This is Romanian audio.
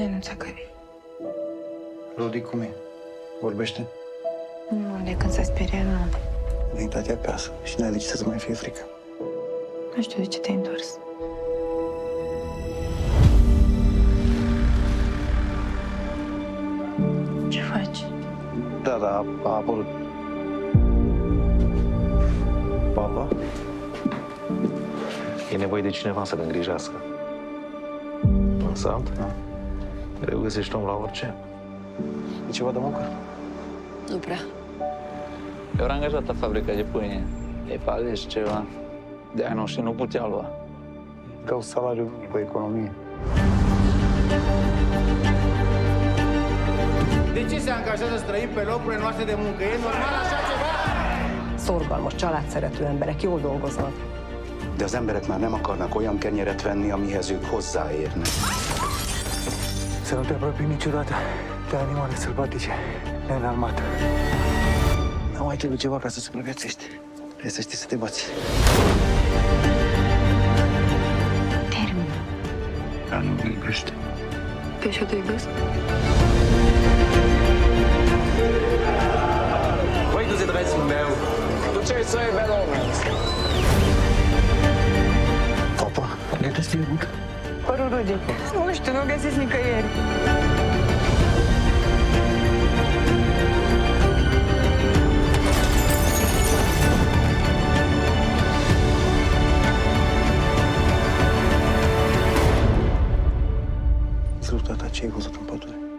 Nenuța, că vii. Rudi, cum e? Vorbește? Nu, de când s-a speriat, nu. Ai intrat acasă și n-ai de ce să-ți mai fie frică. Nu știu de ce te-ai întors. Ce faci? Da, a apărut. Papa? E nevoie de cineva să-l îngrijească. În sat, greu găsești om la orice. E ceva de muncă? Nu prea. Eu era angajat la fabrica de pâine. E pe ales ceva. De aia noștri nu putea lua. Vreau salariu mic pe economie. De ce se angajează străini pe locurile noastre de muncă? E normal așa ceva? Szorgalmas, családszerető emberek, jól dolgoznak. De az emberek már nem akarnak olyan kenyeret venni, amihez ők hozzáérnek. Să nu te apropii niciodată de animale sălbatice, neînarmat. Nu mai trebuie ceva ca să supraviețuiești. Trebuie să știi să te bați. Termină. Dar nu mă iubește. Pe așa te iubesc? Voi du-te dresul meu. Tu ce ai să iei, domnule? Papa, ne găsi mult. Părul Rudi. Nu știu, nu găsiți nicăieri. Salut, tata, ce ai văzut în pădure?